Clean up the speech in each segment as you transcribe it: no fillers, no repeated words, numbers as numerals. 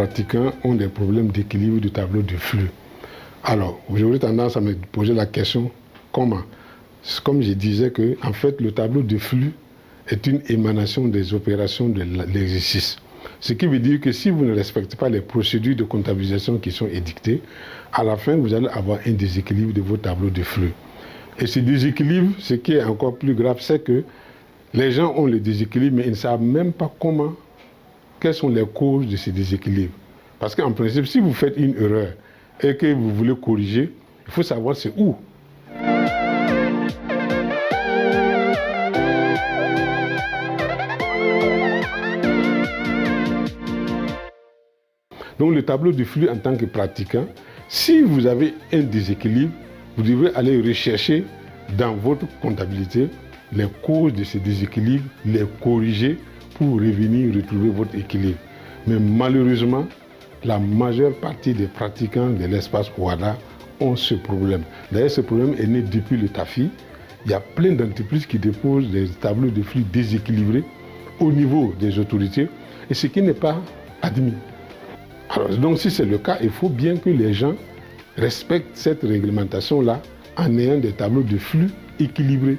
pratiquants ont des problèmes d'équilibre du tableau de flux. Alors, j'aurais tendance à me poser la question, comment? Comme je disais que, en fait, le tableau de flux est une émanation des opérations de l'exercice. Ce qui veut dire que si vous ne respectez pas les procédures de comptabilisation qui sont édictées, à la fin, vous allez avoir un déséquilibre de vos tableaux de flux. Et ce déséquilibre, ce qui est encore plus grave, c'est que les gens ont le déséquilibre, mais ils ne savent même pas comment, quelles sont les causes de ce déséquilibre. Parce qu'en principe, si vous faites une erreur et que vous voulez corriger, il faut savoir c'est où. Donc le tableau de flux en tant que pratiquant, si vous avez un déséquilibre, vous devrez aller rechercher dans votre comptabilité les causes de ce déséquilibre, les corriger pour revenir retrouver votre équilibre. Mais malheureusement, la majeure partie des pratiquants de l'espace OHADA ont ce problème. D'ailleurs, ce problème est né depuis le TAFI. Il y a plein d'entreprises qui déposent des tableaux de flux déséquilibrés au niveau des autorités, et ce qui n'est pas admis. Alors, donc si c'est le cas, il faut bien que les gens respectent cette réglementation-là en ayant des tableaux de flux équilibrés.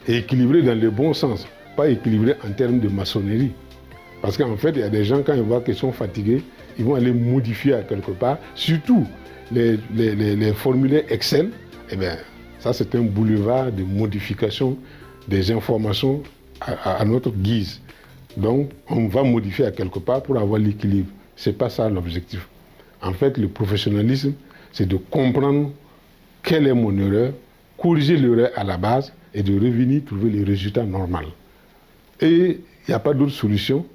Et équilibrés dans le bon sens, pas équilibrés en termes de maçonnerie. Parce qu'en fait, il y a des gens, quand ils voient qu'ils sont fatigués, ils vont aller modifier à quelque part, surtout les formulaires Excel. Eh bien, ça c'est un boulevard de modification des informations à notre guise. Donc, on va modifier à quelque part pour avoir l'équilibre. Ce n'est pas ça l'objectif. En fait, le professionnalisme, c'est de comprendre quelle est mon erreur, corriger l'erreur à la base et de revenir trouver les résultats normaux. Et il n'y a pas d'autre solution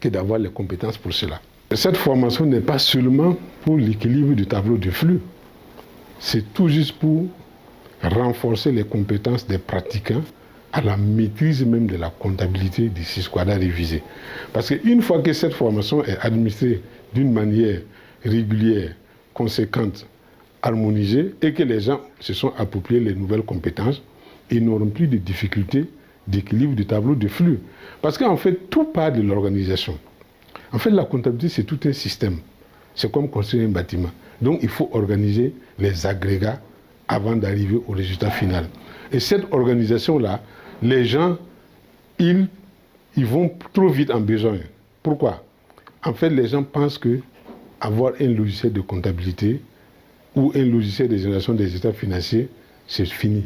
que d'avoir les compétences pour cela. Cette formation n'est pas seulement pour l'équilibre du tableau de flux, c'est tout juste pour renforcer les compétences des pratiquants à la maîtrise même de la comptabilité du SYSQUADA révisé. Parce qu'une fois que cette formation est administrée d'une manière régulière, conséquente, harmonisée, et que les gens se sont appropriés les nouvelles compétences, ils n'auront plus de difficultés d'équilibre du tableau de flux. Parce qu'en fait, tout part de l'organisation. En fait, la comptabilité, c'est tout un système. C'est comme construire un bâtiment. Donc, il faut organiser les agrégats avant d'arriver au résultat final. Et cette organisation-là, les gens, ils vont trop vite en besoin. Pourquoi? En fait, les gens pensent que avoir un logiciel de comptabilité ou un logiciel de génération des états financiers, c'est fini.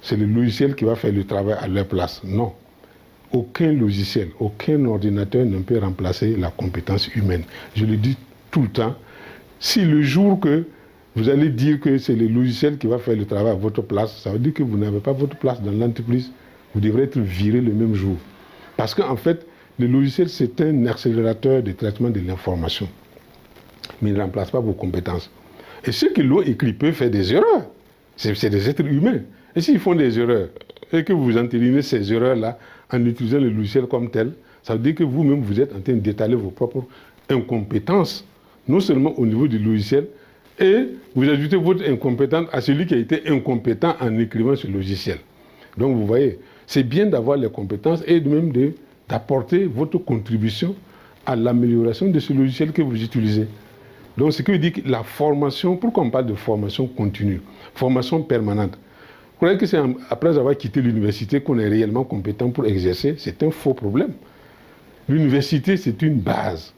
C'est le logiciel qui va faire le travail à leur place. Non. Aucun logiciel, aucun ordinateur ne peut remplacer la compétence humaine. Je le dis tout le temps. Si le jour que vous allez dire que c'est le logiciel qui va faire le travail à votre place, ça veut dire que vous n'avez pas votre place dans l'entreprise. Vous devrez être viré le même jour. Parce qu'en fait, le logiciel, c'est un accélérateur de traitement de l'information. Mais il ne remplace pas vos compétences. Et ceux qui l'ont écrit peuvent faire des erreurs. C'est des êtres humains. Et s'ils font des erreurs, et que vous entérinez ces erreurs-là en utilisant le logiciel comme tel, ça veut dire que vous-même, vous êtes en train d'étaler vos propres incompétences, non seulement au niveau du logiciel, et vous ajoutez votre incompétence à celui qui a été incompétent en écrivant ce logiciel. Donc vous voyez, c'est bien d'avoir les compétences et même d'apporter votre contribution à l'amélioration de ce logiciel que vous utilisez. Donc ce qui veut dire que la formation, pourquoi on parle de formation continue, formation permanente? Vous croyez que c'est après avoir quitté l'université qu'on est réellement compétent pour exercer? C'est un faux problème. L'université, c'est une base.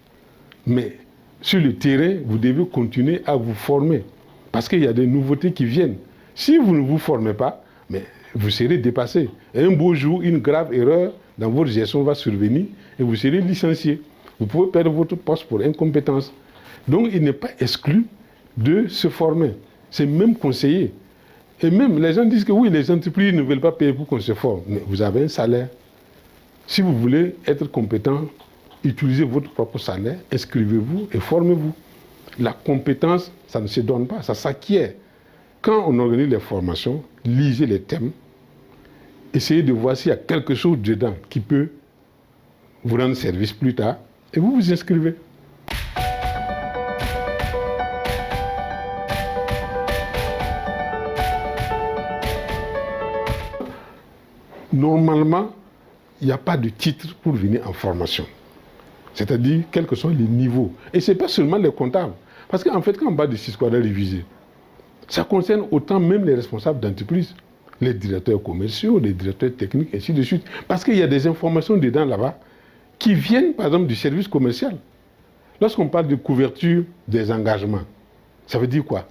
Mais sur le terrain, vous devez continuer à vous former. Parce qu'il y a des nouveautés qui viennent. Si vous ne vous formez pas, mais vous serez dépassé. Et un beau jour, une grave erreur dans votre gestion va survenir et vous serez licencié. Vous pouvez perdre votre poste pour incompétence. Donc, il n'est pas exclu de se former. C'est même conseillé. Et même, les gens disent que oui, les entreprises ne veulent pas payer pour qu'on se forme. Mais vous avez un salaire. Si vous voulez être compétent, utilisez votre propre salaire, inscrivez-vous et formez-vous. La compétence, ça ne se donne pas, ça s'acquiert. Quand on organise les formations, lisez les thèmes, essayez de voir s'il y a quelque chose dedans qui peut vous rendre service plus tard, et vous vous inscrivez. Normalement, il n'y a pas de titre pour venir en formation. C'est-à-dire, quels que soient les niveaux. Et ce n'est pas seulement les comptables. Parce qu'en fait, quand on parle de Cisco révisé, ça concerne autant même les responsables d'entreprise, les directeurs commerciaux, les directeurs techniques, ainsi de suite. Parce qu'il y a des informations dedans là-bas qui viennent, par exemple, du service commercial. Lorsqu'on parle de couverture des engagements, ça veut dire quoi?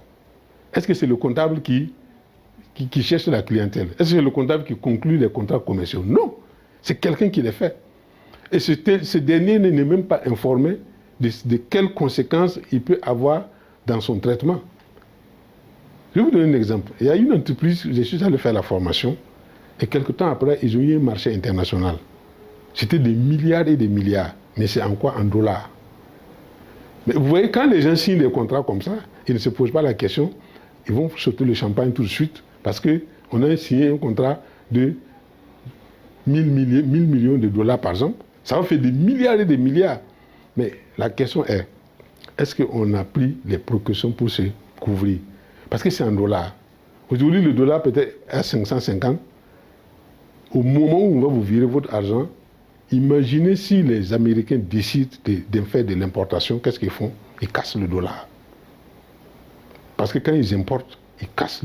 Est-ce que c'est le comptable qui cherche la clientèle? Est-ce que c'est le comptable qui conclut les contrats commerciaux? Non, c'est quelqu'un qui les fait. Et ce dernier n'est même pas informé de quelles conséquences il peut avoir dans son traitement. Je vais vous donner un exemple. Il y a une entreprise, je suis allé faire la formation, et quelque temps après, ils ont eu un marché international. C'était des milliards et des milliards, mais c'est en quoi? En dollars. Mais vous voyez, quand les gens signent des contrats comme ça, ils ne se posent pas la question, ils vont sauter le champagne tout de suite, parce qu'on a signé un contrat de 1000 millions de dollars par exemple. Ça va faire des milliards et des milliards. Mais la question est, est-ce qu'on a pris les précautions pour se couvrir? Parce que c'est en dollars. Aujourd'hui, le dollar peut être à 550. Au moment où on va vous virer votre argent, imaginez si les Américains décident de faire de l'importation, qu'est-ce qu'ils font? Ils cassent le dollar. Parce que quand ils importent, ils cassent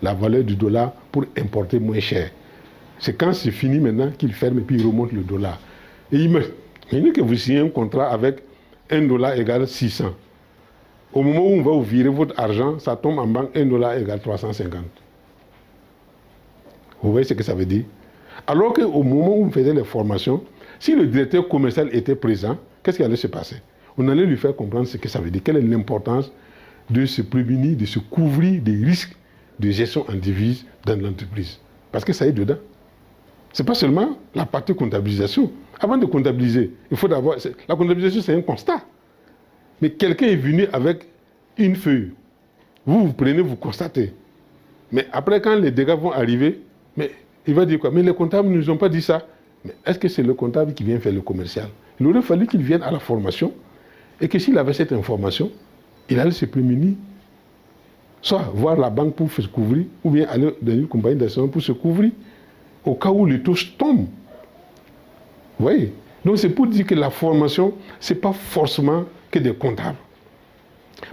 la valeur du dollar pour importer moins cher. C'est quand c'est fini maintenant qu'ils ferment et puis ils remontent le dollar. Et imaginez que vous signez un contrat avec $1 égale 600. Au moment où on va vous virer votre argent, ça tombe en banque, $1 égale 350. Vous voyez ce que ça veut dire? Alors qu'au moment où on faisait les formations, si le directeur commercial était présent, qu'est-ce qui allait se passer? On allait lui faire comprendre ce que ça veut dire, quelle est l'importance de se prémunir, de se couvrir des risques de gestion en devise dans l'entreprise. Parce que ça est dedans. Ce n'est pas seulement la partie comptabilisation. Avant de comptabiliser, il faut d'abord... La comptabilisation, c'est un constat. Mais quelqu'un est venu avec une feuille. Vous prenez, vous constatez. Mais après, quand les dégâts vont arriver, mais il va dire quoi? Mais les comptables ne nous ont pas dit ça. Mais est-ce que c'est le comptable qui vient faire le commercial? Il aurait fallu qu'il vienne à la formation et que s'il avait cette information, il allait se prémunir. Soit voir la banque pour se couvrir, ou bien aller dans une compagnie d'assurance pour se couvrir, au cas où les taux tombent. Vous voyez? Donc c'est pour dire que la formation, ce n'est pas forcément que des comptables.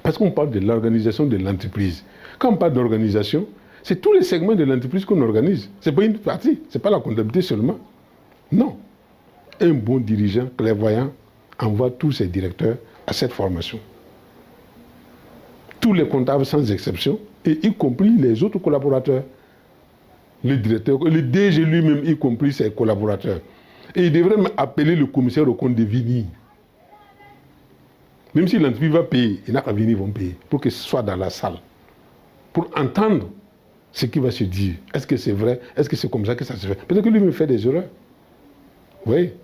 Parce qu'on parle de l'organisation de l'entreprise. Quand on parle d'organisation, c'est tous les segments de l'entreprise qu'on organise. Ce n'est pas une partie, ce n'est pas la comptabilité seulement. Non. Un bon dirigeant clairvoyant envoie tous ses directeurs à cette formation. Tous les comptables sans exception, et y compris les autres collaborateurs. Le directeur, le DG lui-même, y compris ses collaborateurs. Et il devrait appeler le commissaire au compte de venir. Même si l'entreprise va payer, il n'a qu'à venir, ils vont payer, pour que ce soit dans la salle. Pour entendre ce qui va se dire. Est-ce que c'est vrai? Est-ce que c'est comme ça que ça se fait? Peut-être que lui-même fait des erreurs. Vous voyez?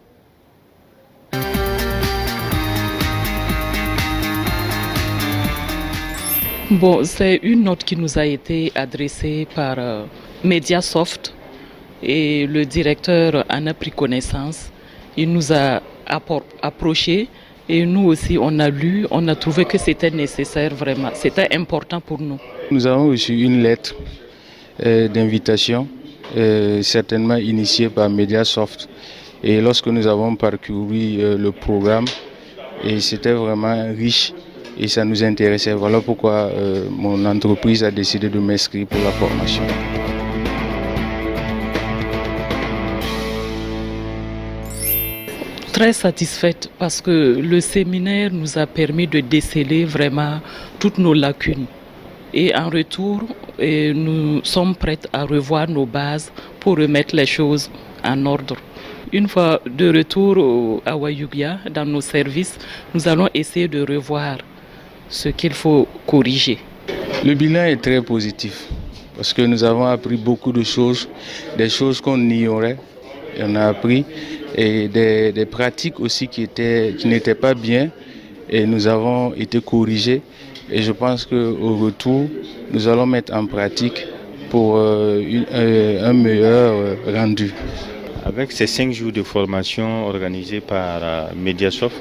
Bon, c'est une note qui nous a été adressée par Mediasoft et le directeur en a pris connaissance. Il nous a approchés et nous aussi on a lu, on a trouvé que c'était nécessaire vraiment, c'était important pour nous. Nous avons reçu une lettre d'invitation, certainement initiée par Mediasoft. Et lorsque nous avons parcouru le programme, et c'était vraiment riche et ça nous intéressait. Voilà pourquoi mon entreprise a décidé de m'inscrire pour la formation. Très satisfaite parce que le séminaire nous a permis de déceler vraiment toutes nos lacunes. Et en retour, nous sommes prêts à revoir nos bases pour remettre les choses en ordre. Une fois de retour à Wayugya, dans nos services, nous allons essayer de revoir ce qu'il faut corriger. Le bilan est très positif parce que nous avons appris beaucoup de choses, des choses qu'on ignorait. Et on a appris et des pratiques aussi qui n'étaient pas bien et nous avons été corrigés. Et je pense qu'au retour, nous allons mettre en pratique pour un meilleur rendu. Avec ces 5 jours de formation organisés par Mediasoft,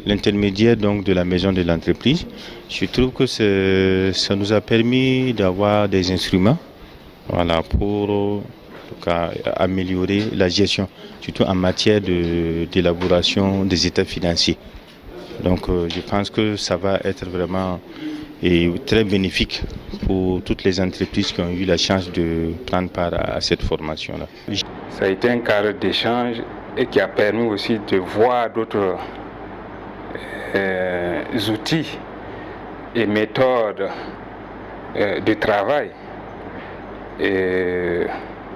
l'intermédiaire donc de la maison de l'entreprise, je trouve que ça nous a permis d'avoir des instruments, voilà, pour tout cas améliorer la gestion, surtout en matière d'élaboration des états financiers. Donc je pense que ça va être vraiment très bénéfique pour toutes les entreprises qui ont eu la chance de prendre part à cette formation-là. Ça a été un cadre d'échange et qui a permis aussi de voir d'autres outils et méthodes de travail. Et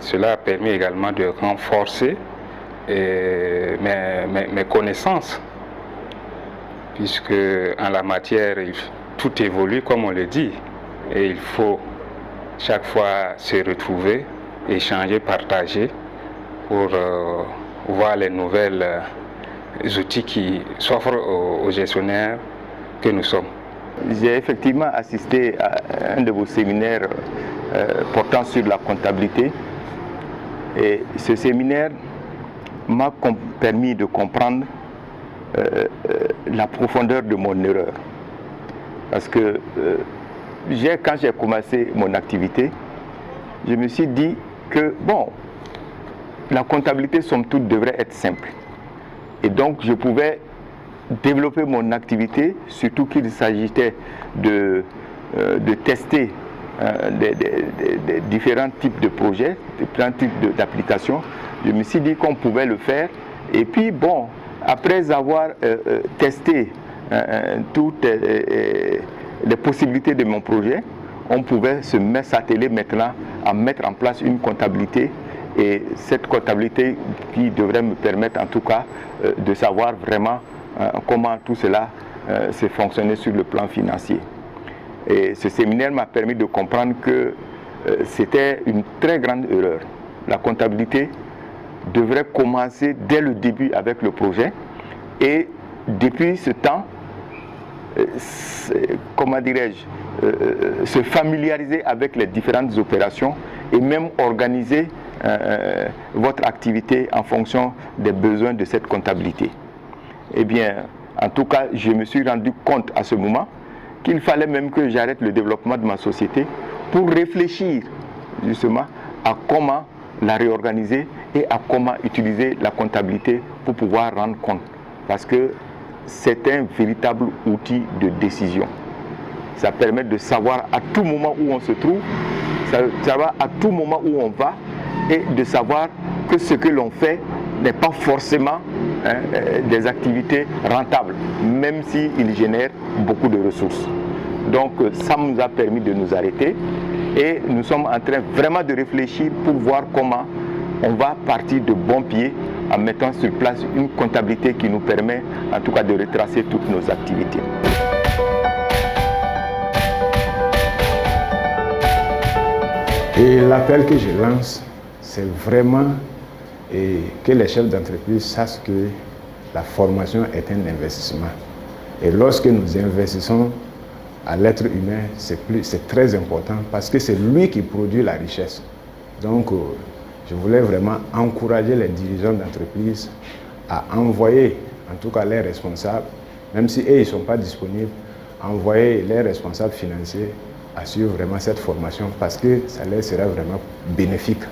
cela a permis également de renforcer mes connaissances, puisque en la matière, tout évolue comme on le dit, et il faut chaque fois se retrouver, échanger, partager pour voir les nouvelles outils qui s'offrent aux gestionnaires que nous sommes. J'ai effectivement assisté à un de vos séminaires portant sur la comptabilité, et ce séminaire m'a permis de comprendre la profondeur de mon erreur. Parce que quand j'ai commencé mon activité, je me suis dit que bon, la comptabilité somme toute devrait être simple. Et donc je pouvais développer mon activité, surtout qu'il s'agissait de tester des différents types de projets, différents types d'applications. Je me suis dit qu'on pouvait le faire. Et puis bon, après avoir testé toutes les possibilités de mon projet, on pouvait s'atteler maintenant à mettre en place une comptabilité, et cette comptabilité qui devrait me permettre en tout cas de savoir vraiment comment tout cela se fonctionnait sur le plan financier. Et ce séminaire m'a permis de comprendre que c'était une très grande erreur. La comptabilité devrait commencer dès le début avec le projet, et depuis ce temps, comment dirais-je, se familiariser avec les différentes opérations et même organiser votre activité en fonction des besoins de cette comptabilité. Eh bien, en tout cas, je me suis rendu compte à ce moment qu'il fallait même que j'arrête le développement de ma société pour réfléchir justement à comment la réorganiser et à comment utiliser la comptabilité pour pouvoir rendre compte. Parce que c'est un véritable outil de décision. Ça permet de savoir à tout moment où on se trouve, savoir à tout moment où on va, et de savoir que ce que l'on fait n'est pas forcément des activités rentables, même s'il génère beaucoup de ressources. Donc ça nous a permis de nous arrêter, et nous sommes en train vraiment de réfléchir pour voir comment on va partir de bons pieds en mettant sur place une comptabilité qui nous permet en tout cas de retracer toutes nos activités. Et l'appel que je lance, c'est vraiment que les chefs d'entreprise sachent que la formation est un investissement. Et lorsque nous investissons à l'être humain, c'est très important, parce que c'est lui qui produit la richesse. Donc, je voulais vraiment encourager les dirigeants d'entreprise à envoyer, en tout cas les responsables, même si eux ils ne sont pas disponibles, envoyer les responsables financiers à suivre vraiment cette formation, parce que ça leur sera vraiment bénéfique.